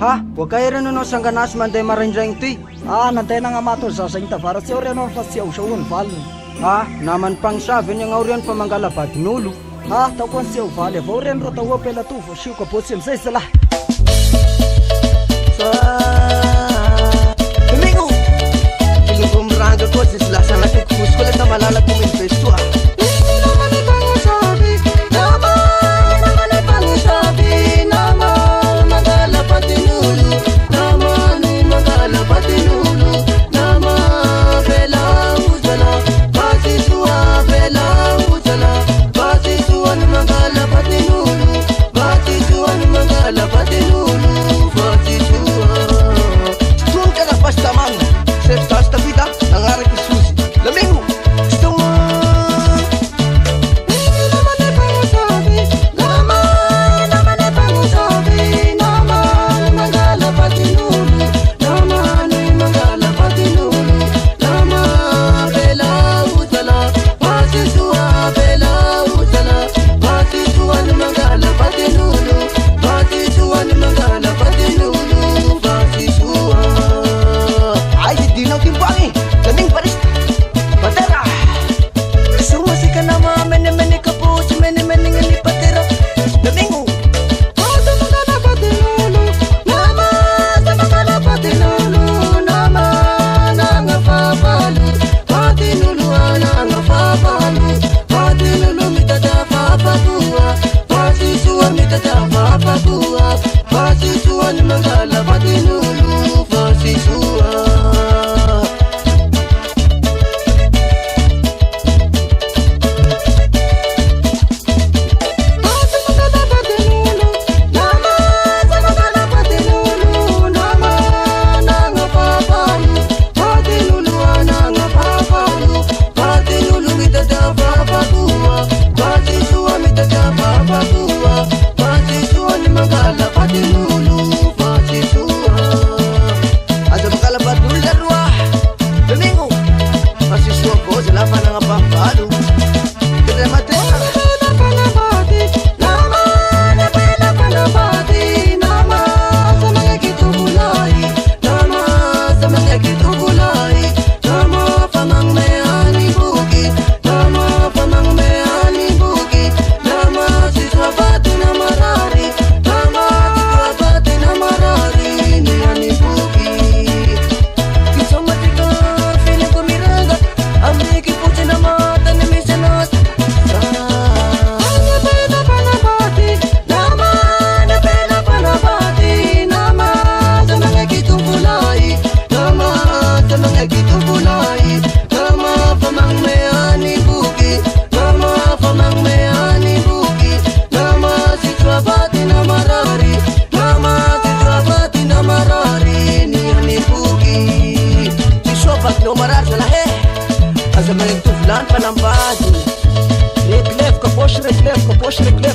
Ha, huwag kayo rin no sangganas manday marindraing tuy. Nantay na nga mato sa sa intavara siya rin no pasiyaw siya unfal. Naman pang sabi niya nga uriyan pamanggalapat nulo. Takuan siya ufal, uriyan ro tawa pela tufo siya kapusim sa isala. Domingo, yung kumranga ko sila sa natin kusko lang na malalag kong investo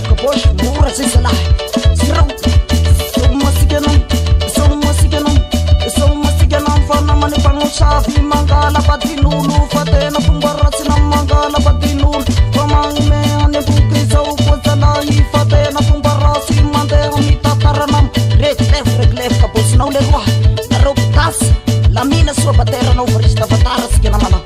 kaposh, mura si salah. Siraw, sumasiganon, fana manipang sabi, manggala patinulu, fatena pumbarat sinang manggala patinul, pamangime ane bukri sa upo sa lahi, fatena pumbarat si mandera mitataranam, reglef, kapos na ulegwa, narugtas, lamina sua batera na umarista, batara sige naman.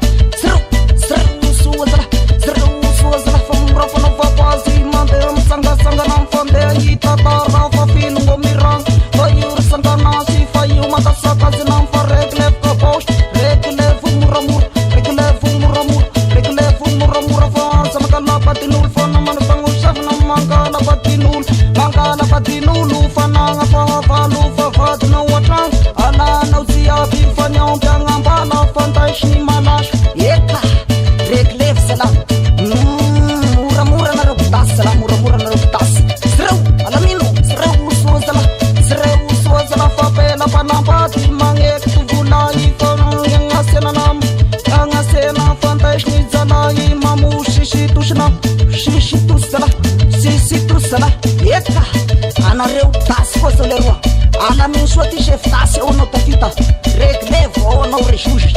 Anareu tas fosse lerua ana min suati chef tas o no tafita rek levo o no reshush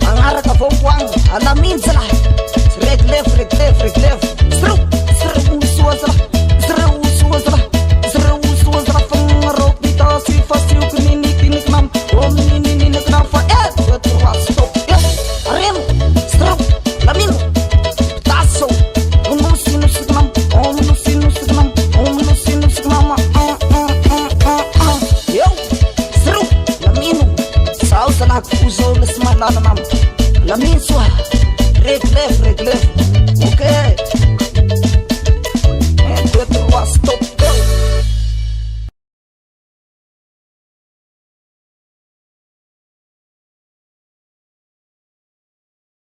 angara ka fo kwang ana min zala